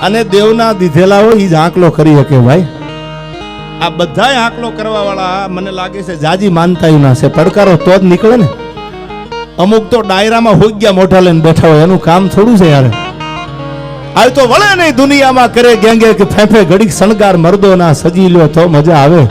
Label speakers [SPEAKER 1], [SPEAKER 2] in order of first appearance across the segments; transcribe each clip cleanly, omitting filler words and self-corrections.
[SPEAKER 1] અને દેવના દીધેલા હોય એ જ આંકલો કરી શકે ભાઈ. આ બધાય આંકલો કરવા વાળા મને લાગે છે જાજી માનતા ના છે. પડકારો તો જ નીકળે ને. અમુક તો ડાયરામાં હોઈ ગયા મોઢા લઈને બેઠા હોય, એનું કામ થોડું છે યાર. આ તો વળે નહીં દુનિયામાં કરે ગેંગે કે ફેફે ઘડીક શણગાર મર્દો ના સજી લ્યો તો મજા આવે.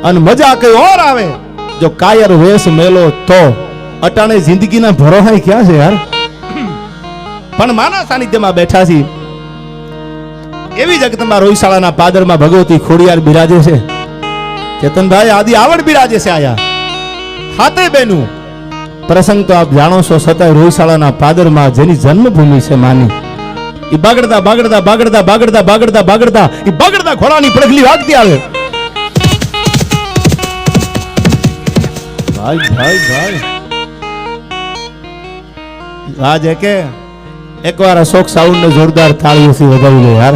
[SPEAKER 1] અને મજા કઈ ઓર આવે જો કાયર વેશ મેલો તો. અટાણે જિંદગીના ભરોહા ક્યાં છે યાર. પણ માના સાનિધ્યમાં બેઠા છીએ. એવી જગતમાં રોહિશાળાના પાદરમાં ભગવતી ખોડિયાર બિરાજે છે. ચેતનભાઈ આદિ આવડ બિરાજે છે આયા હાથે બેનું. પ્રસંગ તો આપ જાણો છો, છતાંય રોહિશાળાના પાદરમાં જેની જન્મભૂમિ છે માની, એ બાગડતા બાગડતા બાગડતા બાગડતા બાગડતા બાગડતા એ બાગડતા ઘોડાની પડખલી વાગતી આવે. ભાઈ ભાઈ ભાઈ આજે કે એકવાર અશોક સાઉન્ડ ને જોરદાર તાળીઓથી વધાવી લે યાર.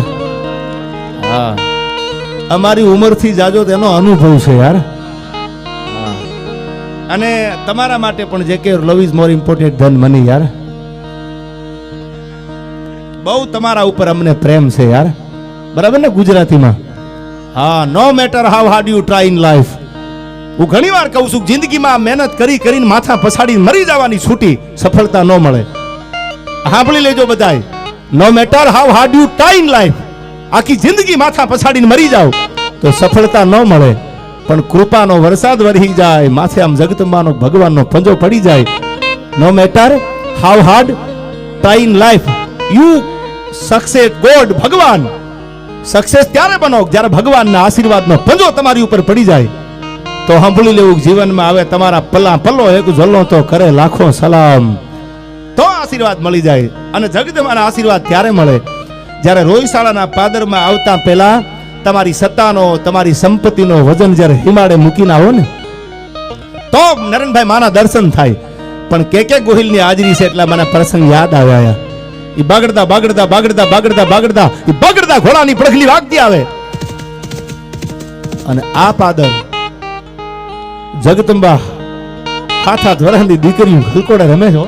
[SPEAKER 1] હા, અમારી ઉંમરથી જાજો તેનો અનુભવ છે યાર. અને તમારા માટે પણ જે કે લવ ઇઝ મોર ઇમ્પોર્ટન્ટ ધન મની યાર. બહુ તમારા ઉપર અમને પ્રેમ છે યાર, બરાબર ને ગુજરાતીમાં? હા, no matter how hard you try in life. હું ઘણી વાર કહું છું, જિંદગીમાં મહેનત કરી કરીને માથા પછાડીને મરી જવાની છૂટી, સફળતા ન મળે. સાંભળી લેજો બધાય, no matter how hard you try in life. આખી જિંદગી માથા પછાડીને મરી જાવ તો સફળતા ન મળે, પણ કૃપાનો વરસાદ વરસી જાય, માથે આમ જગતમાંનો ભગવાનનો પંજો પડી જાય. No matter how hard try in life you success god. ભગવાન સક્સેસ ત્યારે બનો જ્યારે ભગવાનના આશીર્વાદનો પંજો તમારી ઉપર પડી જાય. તો સાંભળી લેવું, જીવનમાં આવે તમારા પલ્લો એક જલ્લો તો કરે લાખો સલામ. તો આશીર્વાદ મળી જાય. અને જગતમાંના આશીર્વાદ ત્યારે મળે જ્યારે રોહિશાળાના પાદરમાં આવતા પહેલા તમારી સત્તાનો, તમારી સંપત્તિનો વજન જ્યારે હિમાડે મૂકીને આવો ને, તો નરેનભાઈ માના દર્શન થાય. પણ કે ગોહિલની હાજરી છે એટલે મને પ્રસંગ યાદ આવ્યા. એ બાગડતા બાગડતા બાગડતા બાગડતા બાગડતા એ બાગડતા ઘોડાની પડખલી વાગતી આવે. અને આ પાદર જગદંબા હાથ વરહની દીકરીઓ ખલકોડે રમે છો.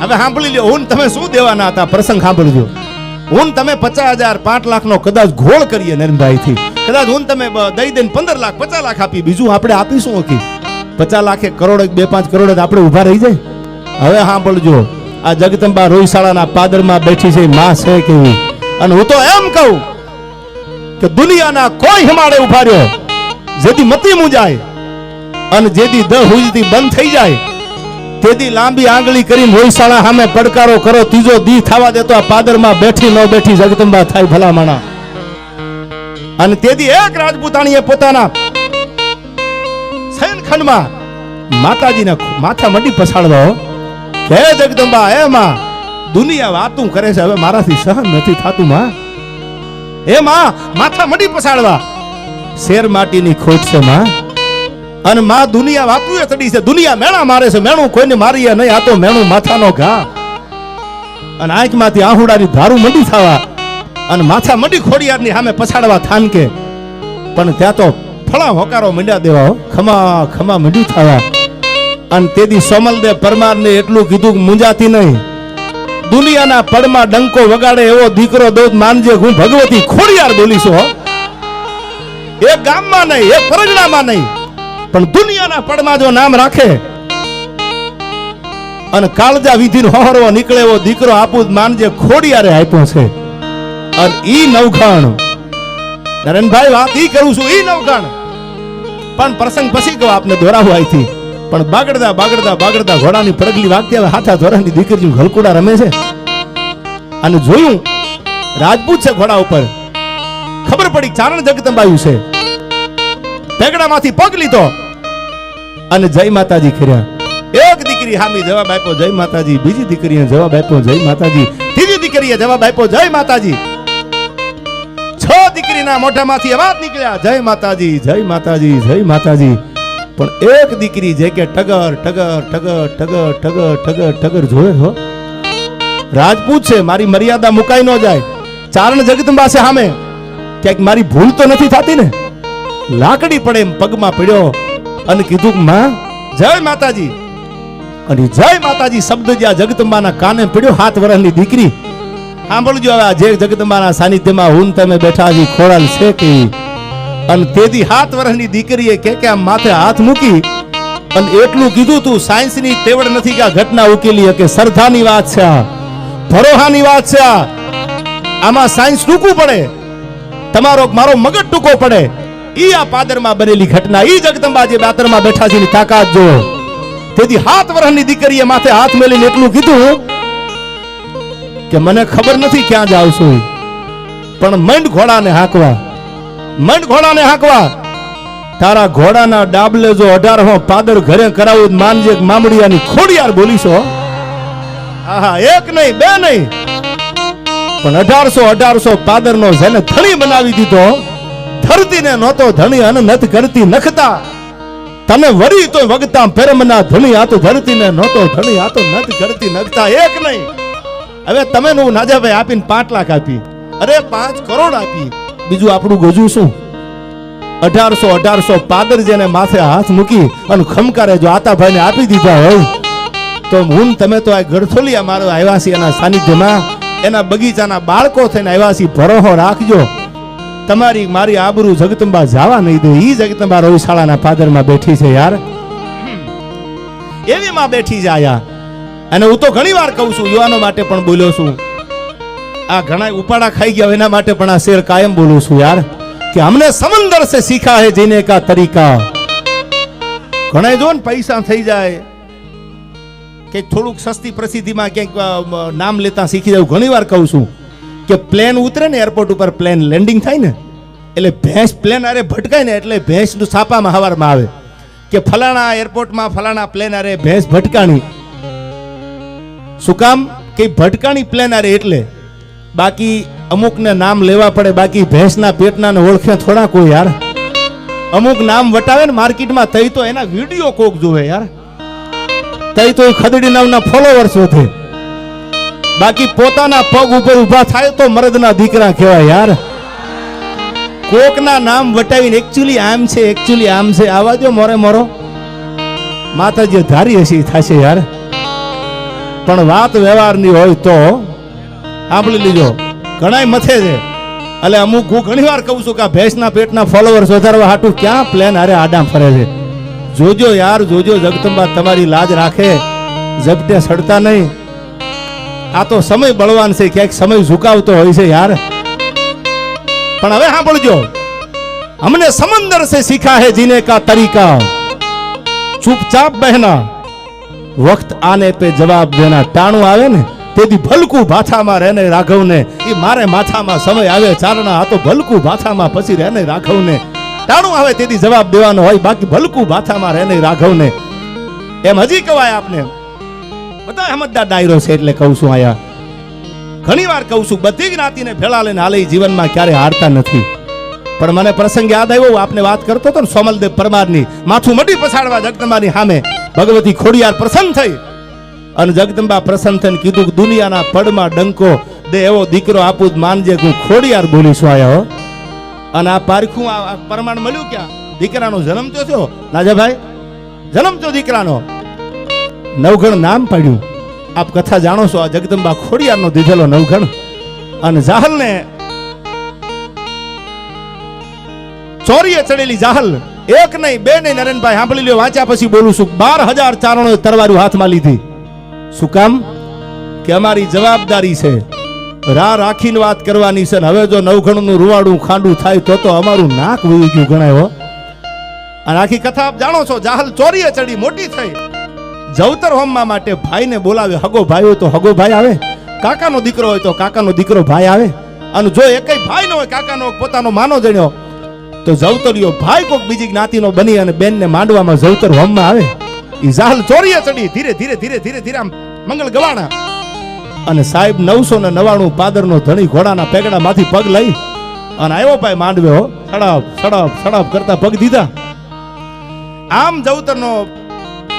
[SPEAKER 1] હવે સાંભળી લ્યો, હું તમે શું દેવાના હતા? પ્રસંગ સાંભળજો. હું તમે 50,000 5 લાખ નો કદાચ ઘોળ કરીએ નરેનભાઈ થી, કદાચ હું તમે દઈ દઈને 15 લાખ 50 લાખ આપી, બીજું આપણે આપીશું. ઓકે, 50 લાખ 1 કરોડ 2-5 કરોડ આપણે ઉભા રહી જાય. હવે સાંભળજો, આ જગદંબા રોહિશાળાના પાદરમાં બેઠી છે માં છે કેવી. અને હું તો એમ કહું કે દુનિયાના કોઈ હિમાડે ઉભા રહ્યો જેથી મતી મુંજાય અને જેથી દ હુજતી બંધ થઈ જાય, તેથી લાંબી આંગળી કરીને રોહિશાળા સામે પડકારો કરો. ત્રીજો દી થવા દેતો આ પાદરમાં બેઠી ન બેઠી જગદંબા થાય ભલામણા. અને તેથી એક રાજપૂતાણીએ પોતાના શયનખંડમાં માતાજીના માથા મંડી પછાડવા હે જગદંબા, હે માં, દુનિયા વાતું કરે છે, હવે મારાથી સહન નથી થાતું માં. હે માં, માથા મંડી પછાડવા. શેર માટીની ખોટ છે માં. અને માં દુનિયા વાતું ચડી છે, દુનિયા મેણા મારે છે, મેણું કોઈને મારીએ નહીં, આ તો મેણું માથાનો ઘા. અને આંખમાંથી આહુડાની ધારું મંડી થવા અને માથા મંડી ખોડિયારની સામે પછાડવા થાનકે. પણ ત્યાં તો ફળા હોકારો મંડ્યા દેવા, ખમા ખમા મંડી થવા. અને તેથી સોમલદેવ પરમારને એટલું કીધું કે મુંજાતી નહીં, દુનિયાના પડમાં ડંકો વગાડે એવો દીકરો દોત માનજે, હું ભગવતી ખોડિયાર બોલીશું. એક ગામમાં નહીં, એક પરગણામાં નહીં, પણ દુનિયાના પડમાં જો નામ રાખે અને કાળજા વિધિનો હોહરવો નીકળે એવો દીકરો આપું માનજે, ખોડિયારે આપ્યો છે. અને ઈ નવખણ નરેનભાઈ વાત ઈ કરું છું, ઈ નવખણ. પણ પ્રસંગ પછી કહો આપને દોરાવું આઈથી. પણ બાગડતા બાગડતા બાગડતા ઘોડાની પડગલી વાગતી આવે, હાથા ધોરણની દીકરી હલકુડા રમે છે. અને જોયું રાજપૂત છે ઘોડા ઉપર, ખબર પડી ચારણ જગદંબાયું છે. પેગડામાંથી પગ લીધો અને જય માતાજી કર્યા. એક દીકરી હામી જવાબ આપ્યો જય માતાજી, બીજી દીકરીએ જવાબ આપ્યો જય માતાજી, ત્રીજી દીકરીએ જવાબ આપ્યો જય માતાજી. 6 દીકરીના મોઢામાંથી અવાજ નીકળ્યા જય માતાજી, જય માતાજી, જય માતાજી. પણ એક દીકરી જે કે ટગર ટગર ટગર ટગર ટગર ટગર ટગર જોવે છો. રાજપૂત છે, મારી મર્યાદા મુકાઈ ન જાય. ચારણ જગદંબા છે સામે, ક્યાંક મારી ભૂલ તો નથી થતી ને. લાકડી પડે એમ પગમાં પડ્યો અને કીધું માં જય માતાજી. અને જય માતાજી શબ્દ જ્યાં જગદંબાના કાને પડ્યો, 7 વર્ષની દીકરી સાંભળજો હવે, જે જગદંબાના સાનિધ્યમાં હું તમે બેઠા છી ખોરાલ છે કે, અને તેથી 7 વર્ષની દીકરીએ કે આમ માથે હાથ મૂકી અને એટલું કીધું, તું સાયન્સની તેવડ નથી કે આ ઘટના ઉકેલી કે શ્રદ્ધાની વાત છે, આ ભરોહાની વાત છે, આમાં સાયન્સ ટૂંકું પડે, તમારો મારો મગજ ટૂંકો પડે. ઈ આ પાદરમાં બનેલી ઘટના, ઈ જગદંબા જે પાદરમાં બેઠા છે એની તાકાત જો. તેથી 7 વર્ષની દીકરીએ માથે હાથ મેલીને એટલું કીધું કે મને ખબર નથી ક્યાં જાવ છું, પણ મંડ ઘોડાને હાંકવા, મંડ ઘોડાને હાંકવા. તારા ઘોડાના ડાબલે જો 18મો પાદર ઘરે કરાવું માનજે મામડિયાની ખોડિયાર બોલીશો. આહા, એક નહીં બે નહીં, પણ 1800 પાદરનો જેને ધણી બનાવી દીધો, ધરતીને નહોતો ધણી અને નથ કરતી નખતા, તને વરી તો વગતા પેરમના ધણી, આ તો ધરતીને નહોતો ધણી, આ તો નથ કરતી નખતા. એક નહીં, હવે તમે નું નાજાભાઈ આપીને 5 લાખ આપી, અરે 5 કરોડ આપી, બીજું આપણું ગોજું શું? 1800 પાદર જેને માથે હાથ મૂકી અને ખમકારે જો આતાભાઈને આપી દીધા હોય તો હું તમે તો આ ગળથોલિયા મારો આવ્યા છીએ એના સાનિધ્યમાં, એના બગીચાના બાળકો થઈને આવ્યા છીએ. ભરોહો રાખજો, તમારી મારી આબરૂ જગદંબા જવા નહીં દે. ઈ જગદંબા રોહિશાળાના પાદરમાં બેઠી છે યાર, એવી માં બેઠી છે આયા. અને હું તો ઘણી વાર કહું છું, યુવાનો માટે પણ બોલ્યો છું, આ ઘણા ઉપાડા ખાઈ ગયા એના માટે પણ આ શેર કાયમ બોલું છું યાર, કે हमने समंदर से सीखा है जीने का तरीका. ઘણા જો ને પૈસા થઈ જાય કે થોડુંક સસ્તી પ્રસિદ્ધિમાં ક્યાંક નામ લેતા શીખી જાય. ઘણી વાર કહું છું કે પ્લેન ઉતરે ને એરપોર્ટ ઉપર, પ્લેન લેન્ડિંગ થાય ને એટલે ભેંસ પ્લેન આરે ભટકાય ને એટલે ભેંસનું છાપામાં હવારમાં આવે કે ફલાણા એરપોર્ટમાં ફલાણા પ્લેન આરે ભેંસ ભટકાણી. શું કામ? કે ભટકાણી પ્લેન આરે એટલે. બાકી અમુકને નામ લેવા પડે, બાકી ભેંસના પેટના ને ઓળખે થોડા કોઈ યાર. અમુક નામ વટાવે ને માર્કેટમાં તઈ તો એના વિડીયો કોક જોવે યાર, તઈ તો ખદડી નામના ફોલોવર્સ વધે, બાકી પોતાના પગ ઉપર ઊભા થાય તો મરદના દીકરા કહેવાય યાર. કોકના નામ વટાવીને એકચ્યુઅલી આમ છે, એકચ્યુઅલી આમ છે, આવા જો મોરે મોરો માતાજી ધારી હશે થશે યાર. પણ વાત વ્યવહારની હોય તો સાંભળી લીજો, ઘણાય મથે છે. એટલે અમુક હું ઘણી વાર કહું છું કે આ ભેંસના પેટના ફોલોવર્સ વધારવા હાટું ક્યાં પ્લેન હારે આડામ ફરે છે. જોજો યાર, જોજો જગદંબા તમારી લાજ રાખે, ઝપટે સડતા નહીં. આ તો સમય બળવાન છે, ક્યાંક સમય ઝુકાવતો હોય છે યાર. પણ હવે સાંભળજો, हमने समंदर से सीखा है जीने का तरीका, चुपचाप बहना, वक्त आने पे जवाब देना. टाणું આવે ને તેથી ભલકું ભાથામાં રહેને રાઘવને, એ મારે માથામાં સમય આવે ચારણા, આ તો ભલકું ભાથામાં પછી રહેને રાઘવને. ટાણું આવે તેથી જવાબ દેવાનો હોય, બાકી ભલકું ભાથામાં રહેને રાઘવને. એમ હજી કહેવાય આપને, બધા સમજદાર ડાયરો છે એટલે કહું છું. આયા ઘણી વાર કહું છું, બધી જ્ઞાતિને ભેળા લઈને હાલે જીવનમાં ક્યારે હારતા નથી. પણ મને પ્રસંગ યાદ આવ્યો, આપને વાત કરતો હતો ને સોમલદેવ પરમારની, માથું મટી પછાડવા જગદંબાની સામે ભગવતી ખોડિયાર પ્રસન્ન થઈ અને જગદંબા પ્રસન્ન થઈને કીધું કે દુનિયાના પડમાં ડંકો દે એવો દીકરો આપું માનજે, હું ખોડિયાર બોલીશું આયા. અને આ પારખું આ પ્રમાણ મળ્યું ક્યાં? દીકરાનો જન્મ તો થયો નાજાભાઈ, જન્મ તો દીકરાનો, નવઘણ નામ પાડ્યું. આપ કથા જાણો છો, આ જગદંબા ખોડિયારનો દીધેલો નવઘણ. અને જાહલને ચોરીએ ચડેલી જાહલ, એક નહીં બે નહીં નરેનભાઈ સાંભળી લ્યો, વાંચ્યા પછી બોલું છું. 12,000 ચારણોએ તરવારું હાથમાં લીધી. શું કામ? કે અમારી જવાબદારી છે, રાહ રાખીને વાત કરવાની છે. હવે જો નવઘણનું રૂવાડું ખાંડું થાય તો અમારું નાક વહી ગયું ગણાય. અને આખી કથા આપ જાણો છો. જાહલ ચોરીએ ચડી મોટી થઈ, જવતર હોમવા માટે ભાઈને બોલાવે. હગો ભાઈ હોય તો હગો ભાઈ આવે, કાકાનો દીકરો હોય તો કાકાનો દીકરો ભાઈ આવે. અને જો એકય ભાઈ ન હોય, કાકાનો પોતાનો માનો જણ્યો, તો જવતરિયો ભાઈ કોઈક બીજી જ્ઞાતિનો બની અને બેનને માંડવામાં જવતર હોમમાં આવે. ઈ જાહલ ચોરીએ ચડી ધીરે ધીરે ધીરે ધીરે ધીરે આમ મંગળ ગવાણા. અને સાહેબ 999 પાદરનો ધણી ઘોડાના પેગડામાંથી પગ લઈ અને આવ્યો ભાઈ માંડવે. હો સડપ સડપ સડપ કરતા પગ દીધા. આમ જવતરનો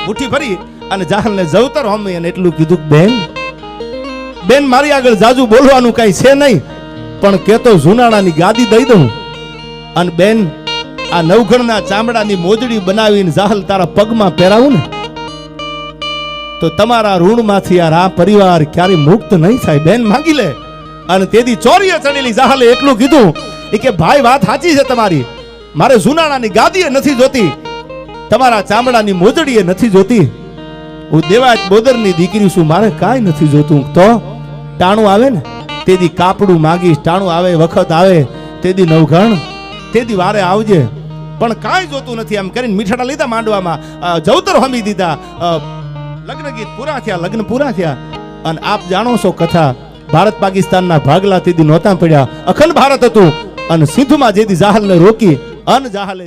[SPEAKER 1] મુઠ્ઠી ભરી અને જાહલને જવતર હોમી અને એટલું કીધું, બેન બેન મારી આગળ જાજુ બોલવાનું કઈ છે નહીં, પણ કેતો જુનાણાની ગાદી દઈ દઉં. અને બેન આ નવઘણના ચામડાની મોજડી બનાવીને જાહલ તારા પગમાં પહેરાવું ને તો તમારા ઋણમાંથી આ પરિવાર ક્યારે મુક્ત નહીં થાય. બેન માંગી લે, અને તેથી ચોરીએ ચડેલી જાહલે એટલું કીધું એ કે ભાઈ વાત સાચી છે તમારી, મારે જુનાણાની ગાદીએ નથી જોતી, તમારા ચામડાની મોજડીએ નથી જોતી, હું દેવાજ બોદરની દીકરી છું, મારે કાંઈ નથી જોતું. તો ટાણું આવે ને તેથી કાપડું માગીશ, ટાણું આવે વખત આવે તેથી નવઘણ, તેથી વારે આવજે, પણ કાંઈ જોતું નથી. એમ કરીને મીઠાડા લીધા માંડવામાં, જવતર હમી દીધા, લગ્ન ગીત પૂરા થયા, લગ્ન પૂરા થયા. અને આપ જાણો છો કથા, ભારત પાકિસ્તાનના ભાગલા તેથી નહોતા પડ્યા, અખંડ ભારત હતું. અને સિંધુમાં જેથી જાહલને રોકી અન જાહલે